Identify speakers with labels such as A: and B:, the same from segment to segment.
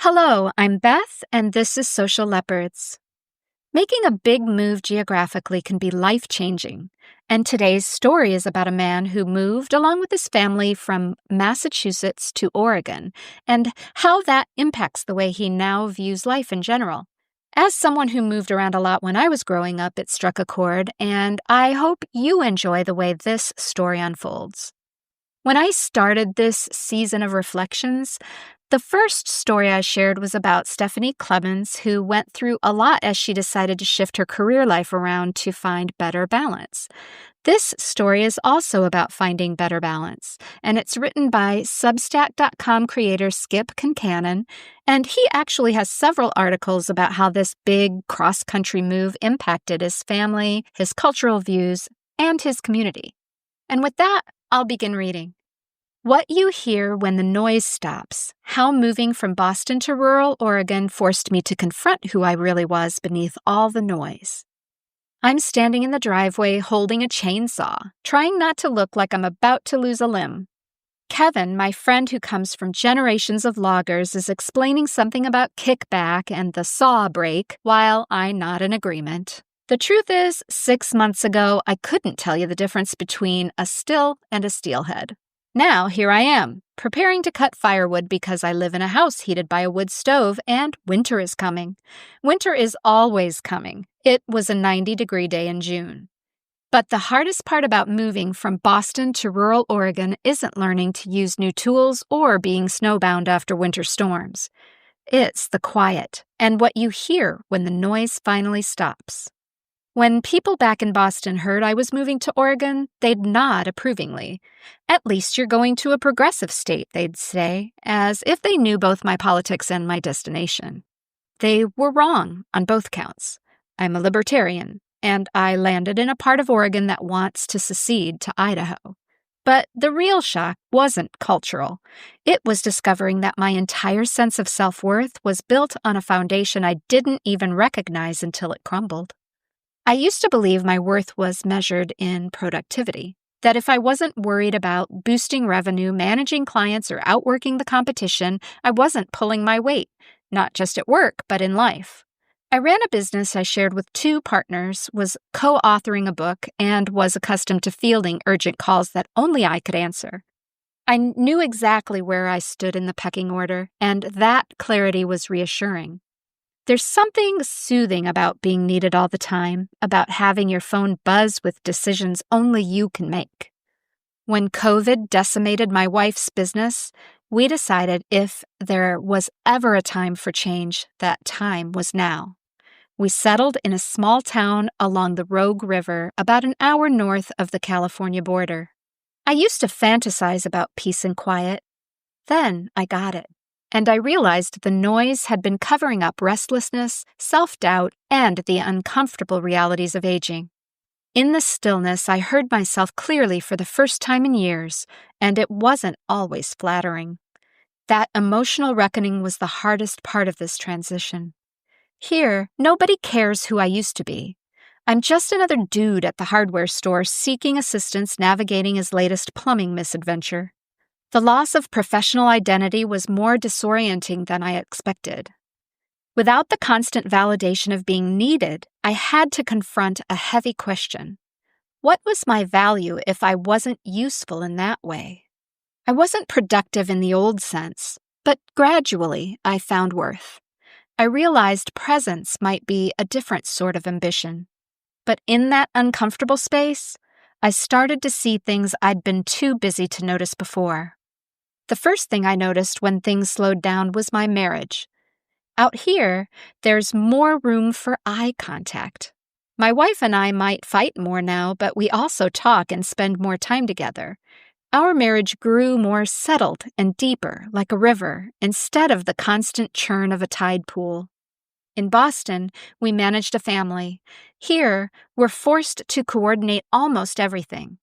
A: Hello, I'm Beth, and this is Social Leopards. Making a big move geographically can be life-changing, and today's story is about a man who moved along with his family from Massachusetts to Oregon, and how that impacts the way he now views life in general. As someone who moved around a lot when I was growing up, it struck a chord, and I hope you enjoy the way this story unfolds. When I started this season of reflections, the first story I shared was about Stephanie Clemens, who went through a lot as she decided to shift her career life around to find better balance. This story is also about finding better balance, and it's written by Substack.com creator Skip Concannon, and he actually has several articles about how this big cross-country move impacted his family, his cultural views, and his community. And with that, I'll begin reading. What You Hear When the Noise Stops: How Moving from Boston to Rural Oregon Forced Me to Confront Who I Really Was Beneath All the Noise. I'm standing in the driveway holding a chainsaw, trying not to look like I'm about to lose a limb. Kevin, my friend who comes from generations of loggers, is explaining something about kickback and the saw break while I nod in agreement. The truth is, 6 months ago, I couldn't tell you the difference between a still and a steelhead. Now, here I am, preparing to cut firewood because I live in a house heated by a wood stove, and winter is coming. Winter is always coming. It was a 90-degree day in June. But the hardest part about moving from Boston to rural Oregon isn't learning to use new tools or being snowbound after winter storms. It's the quiet and what you hear when the noise finally stops. When people back in Boston heard I was moving to Oregon, they'd nod approvingly. At least you're going to a progressive state, they'd say, as if they knew both my politics and my destination. They were wrong on both counts. I'm a libertarian, and I landed in a part of Oregon that wants to secede to Idaho. But the real shock wasn't cultural. It was discovering that my entire sense of self-worth was built on a foundation I didn't even recognize until it crumbled. I used to believe my worth was measured in productivity, that if I wasn't worried about boosting revenue, managing clients, or outworking the competition, I wasn't pulling my weight, not just at work, but in life. I ran a business I shared with 2 partners, was co-authoring a book, and was accustomed to fielding urgent calls that only I could answer. I knew exactly where I stood in the pecking order, and that clarity was reassuring. There's something soothing about being needed all the time, about having your phone buzz with decisions only you can make. When COVID decimated my wife's business, we decided if there was ever a time for change, that time was now. We settled in a small town along the Rogue River, about an hour north of the California border. I used to fantasize about peace and quiet. Then I got it. And I realized the noise had been covering up restlessness, self-doubt, and the uncomfortable realities of aging. In the stillness, I heard myself clearly for the first time in years, and it wasn't always flattering. That emotional reckoning was the hardest part of this transition. Here, nobody cares who I used to be. I'm just another dude at the hardware store seeking assistance navigating his latest plumbing misadventure. The loss of professional identity was more disorienting than I expected. Without the constant validation of being needed, I had to confront a heavy question. What was my value if I wasn't useful in that way? I wasn't productive in the old sense, but gradually I found worth. I realized presence might be a different sort of ambition. But in that uncomfortable space, I started to see things I'd been too busy to notice before. The first thing I noticed when things slowed down was my marriage. Out here, there's more room for eye contact. My wife and I might fight more now, but we also talk and spend more time together. Our marriage grew more settled and deeper, like a river, instead of the constant churn of a tide pool. In Boston, we managed a family. Here, we're forced to coordinate almost everything.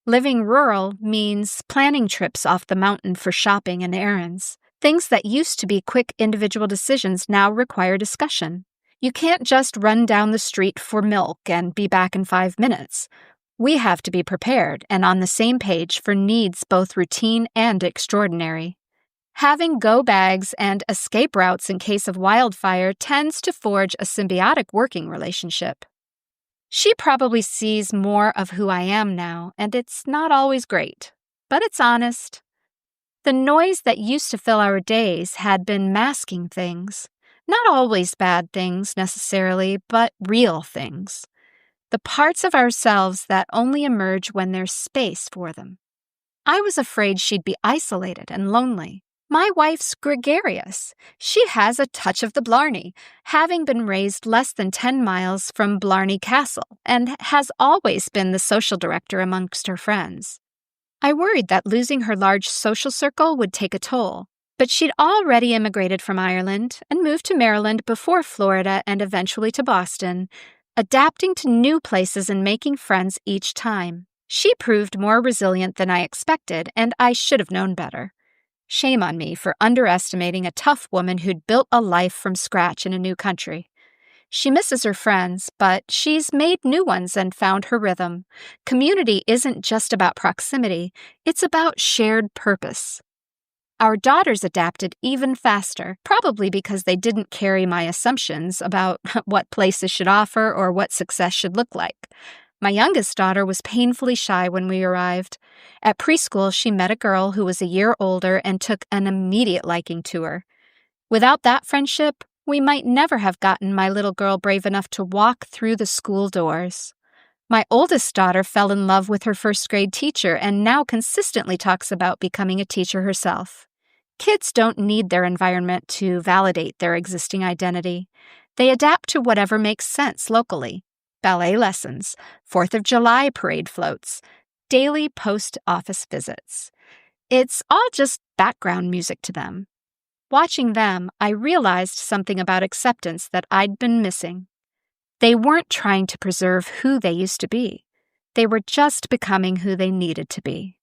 A: Living rural means planning trips off the mountain for shopping and errands. Things that used to be quick individual decisions now require discussion. You can't just run down the street for milk and be back in 5 minutes. We have to be prepared and on the same page for needs both routine and extraordinary. Having go bags and escape routes in case of wildfire tends to forge a symbiotic working relationship. She probably sees more of who I am now, and it's not always great, but it's honest. The noise that used to fill our days had been masking things. Not always bad things, necessarily, but real things. The parts of ourselves that only emerge when there's space for them. I was afraid she'd be isolated and lonely. My wife's gregarious. She has a touch of the Blarney, having been raised less than 10 miles from Blarney Castle, and has always been the social director amongst her friends. I worried that losing her large social circle would take a toll, but she'd already immigrated from Ireland and moved to Maryland before Florida and eventually to Boston, adapting to new places and making friends each time. She proved more resilient than I expected, and I should have known better. Shame on me for underestimating a tough woman who'd built a life from scratch in a new country. She misses her friends, but she's made new ones and found her rhythm. Community isn't just about proximity, it's about shared purpose. Our daughters adapted even faster, probably because they didn't carry my assumptions about what places should offer or what success should look like. My youngest daughter was painfully shy when we arrived. At preschool, she met a girl who was a year older and took an immediate liking to her. Without that friendship, we might never have gotten my little girl brave enough to walk through the school doors. My oldest daughter fell in love with her first grade teacher and now consistently talks about becoming a teacher herself. Kids don't need their environment to validate their existing identity. They adapt to whatever makes sense locally. Ballet lessons, 4th of July parade floats, daily post-office visits. It's all just background music to them. Watching them, I realized something about acceptance that I'd been missing. They weren't trying to preserve who they used to be. They were just becoming who they needed to be.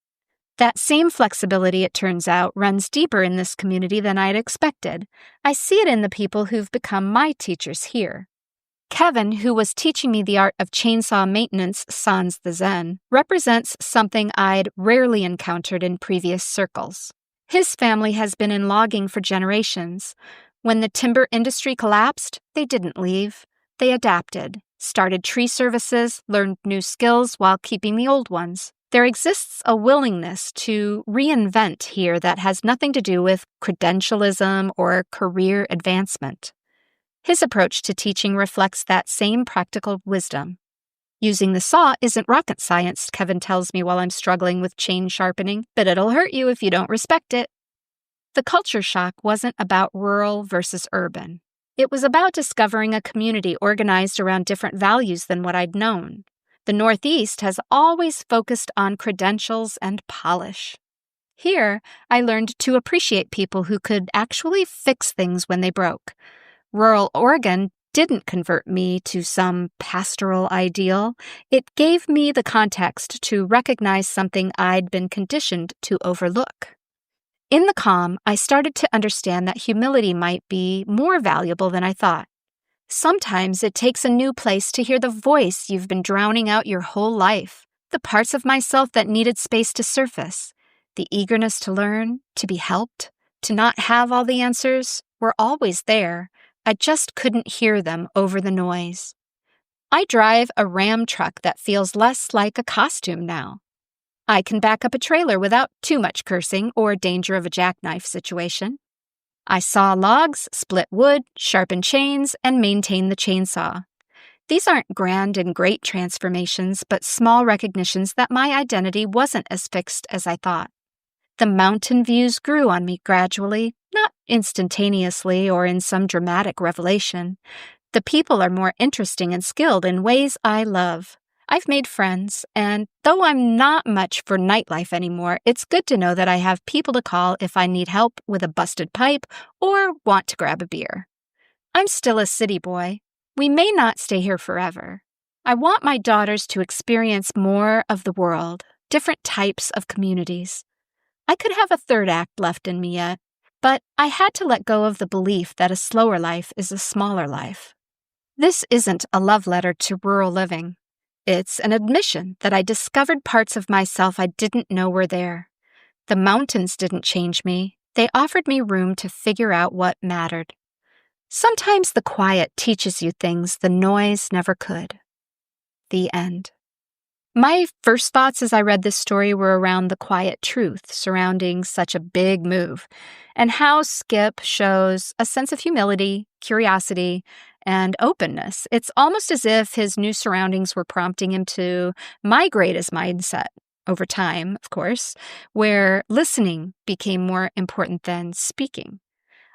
A: That same flexibility, it turns out, runs deeper in this community than I'd expected. I see it in the people who've become my teachers here. Kevin, who was teaching me the art of chainsaw maintenance sans the Zen, represents something I'd rarely encountered in previous circles. His family has been in logging for generations. When the timber industry collapsed, they didn't leave. They adapted, started tree services, learned new skills while keeping the old ones. There exists a willingness to reinvent here that has nothing to do with credentialism or career advancement. His approach to teaching reflects that same practical wisdom. Using the saw isn't rocket science, Kevin tells me while I'm struggling with chain sharpening, but it'll hurt you if you don't respect it. The culture shock wasn't about rural versus urban. It was about discovering a community organized around different values than what I'd known. The Northeast has always focused on credentials and polish. Here, I learned to appreciate people who could actually fix things when they broke. Rural Oregon didn't convert me to some pastoral ideal. It gave me the context to recognize something I'd been conditioned to overlook. In the calm, I started to understand that humility might be more valuable than I thought. Sometimes it takes a new place to hear the voice you've been drowning out your whole life, the parts of myself that needed space to surface. The eagerness to learn, to be helped, to not have all the answers were always there. I just couldn't hear them over the noise. I drive a Ram truck that feels less like a costume now. I can back up a trailer without too much cursing or danger of a jackknife situation. I saw logs, split wood, sharpen chains, and maintain the chainsaw. These aren't grand and great transformations, but small recognitions that my identity wasn't as fixed as I thought. The mountain views grew on me gradually, not instantaneously or in some dramatic revelation. The people are more interesting and skilled in ways I love. I've made friends, and though I'm not much for nightlife anymore, it's good to know that I have people to call if I need help with a busted pipe or want to grab a beer. I'm still a city boy. We may not stay here forever. I want my daughters to experience more of the world, different types of communities. I could have a third act left in me yet, but I had to let go of the belief that a slower life is a smaller life. This isn't a love letter to rural living. It's an admission that I discovered parts of myself I didn't know were there. The mountains didn't change me. They offered me room to figure out what mattered. Sometimes the quiet teaches you things the noise never could. The end. My first thoughts as I read this story were around the quiet truth surrounding such a big move, and how Skip shows a sense of humility, curiosity, and openness. It's almost as if his new surroundings were prompting him to migrate his mindset over time, of course, where listening became more important than speaking.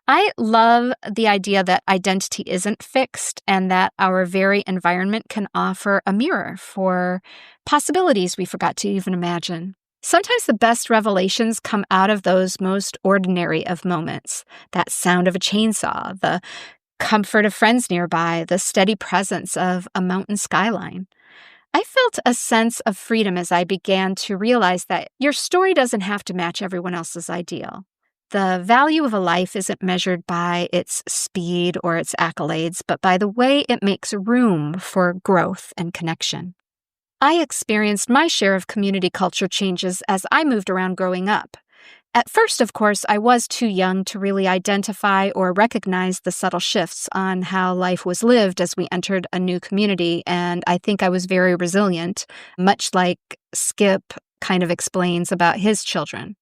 A: I love the idea that identity isn't fixed and that our very environment can offer a mirror for possibilities we forgot to even imagine. Sometimes the best revelations come out of those most ordinary of moments. That sound of a chainsaw, the comfort of friends nearby, the steady presence of a mountain skyline. I felt a sense of freedom as I began to realize that your story doesn't have to match everyone else's ideal. The value of a life isn't measured by its speed or its accolades, but by the way it makes room for growth and connection. I experienced my share of community culture changes as I moved around growing up. At first, of course, I was too young to really identify or recognize the subtle shifts on how life was lived as we entered a new community, and I think I was very resilient, much like Skip kind of explains about his children.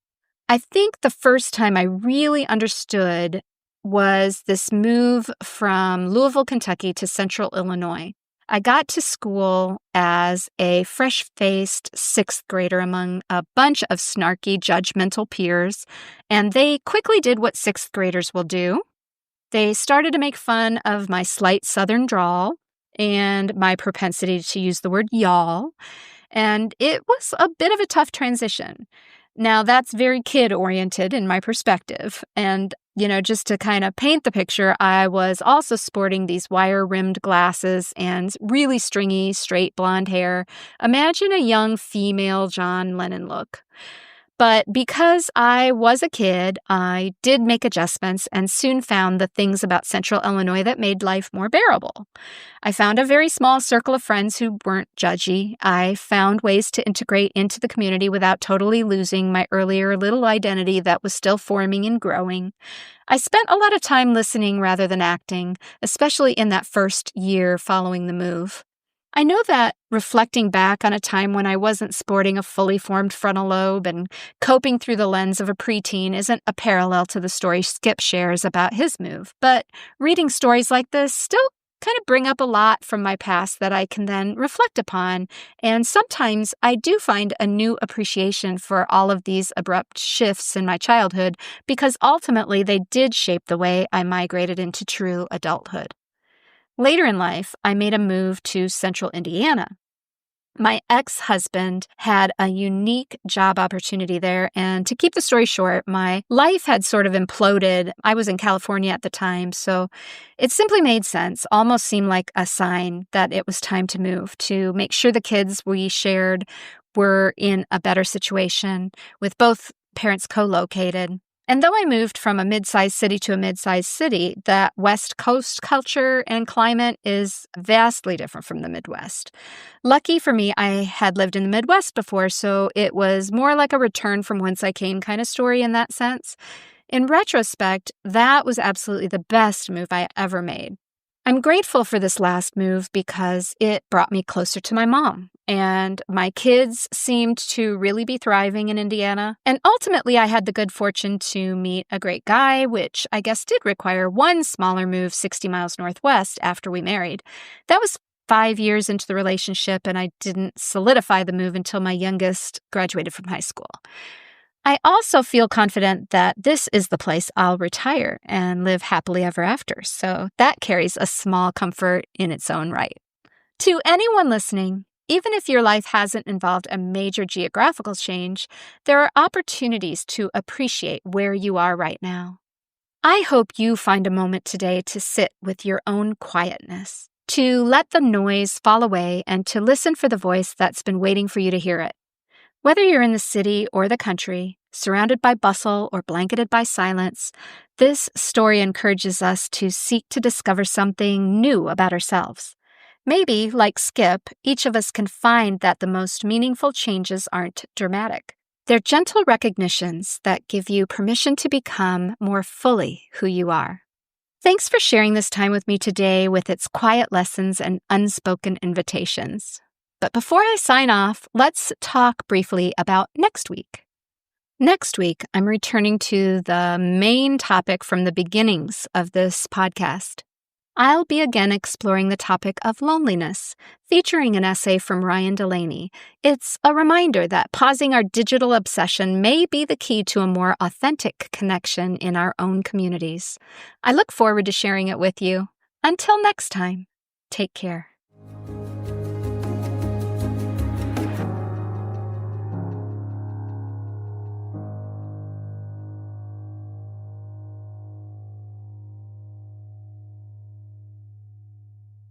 A: I think the first time I really understood was this move from Louisville, Kentucky to Central Illinois. I got to school as a fresh-faced sixth grader among a bunch of snarky, judgmental peers, and they quickly did what sixth graders will do. They started to make fun of my slight southern drawl and my propensity to use the word y'all, and it was a bit of a tough transition. Now, that's very kid-oriented in my perspective. And, just to kind of paint the picture, I was also sporting these wire-rimmed glasses and really stringy, straight blonde hair. Imagine a young female John Lennon look. But because I was a kid, I did make adjustments and soon found the things about Central Illinois that made life more bearable. I found a very small circle of friends who weren't judgy. I found ways to integrate into the community without totally losing my earlier little identity that was still forming and growing. I spent a lot of time listening rather than acting, especially in that first year following the move. I know that reflecting back on a time when I wasn't sporting a fully formed frontal lobe and coping through the lens of a preteen isn't a parallel to the story Skip shares about his move, but reading stories like this still kind of bring up a lot from my past that I can then reflect upon, and sometimes I do find a new appreciation for all of these abrupt shifts in my childhood because ultimately they did shape the way I migrated into true adulthood. Later in life, I made a move to Central Indiana. My ex-husband had a unique job opportunity there, and to keep the story short, my life had sort of imploded. I was in California at the time, so it simply made sense, almost seemed like a sign that it was time to move, to make sure the kids we shared were in a better situation, with both parents co-located. And though I moved from a mid-sized city to a mid-sized city, that West Coast culture and climate is vastly different from the Midwest. Lucky for me, I had lived in the Midwest before, so it was more like a return from whence I came kind of story in that sense. In retrospect, that was absolutely the best move I ever made. I'm grateful for this last move because it brought me closer to my mom, and my kids seemed to really be thriving in Indiana. And ultimately, I had the good fortune to meet a great guy, which I guess did require one smaller move 60 miles northwest after we married. That was 5 years into the relationship, and I didn't solidify the move until my youngest graduated from high school. I also feel confident that this is the place I'll retire and live happily ever after, so that carries a small comfort in its own right. To anyone listening, even if your life hasn't involved a major geographical change, there are opportunities to appreciate where you are right now. I hope you find a moment today to sit with your own quietness, to let the noise fall away and to listen for the voice that's been waiting for you to hear it. Whether you're in the city or the country, surrounded by bustle or blanketed by silence, this story encourages us to seek to discover something new about ourselves. Maybe, like Skip, each of us can find that the most meaningful changes aren't dramatic. They're gentle recognitions that give you permission to become more fully who you are. Thanks for sharing this time with me today with its quiet lessons and unspoken invitations. But before I sign off, let's talk briefly about next week. Next week, I'm returning to the main topic from the beginnings of this podcast. I'll be again exploring the topic of loneliness, featuring an essay from Ryan Delaney. It's a reminder that pausing our digital obsession may be the key to a more authentic connection in our own communities. I look forward to sharing it with you. Until next time, take care.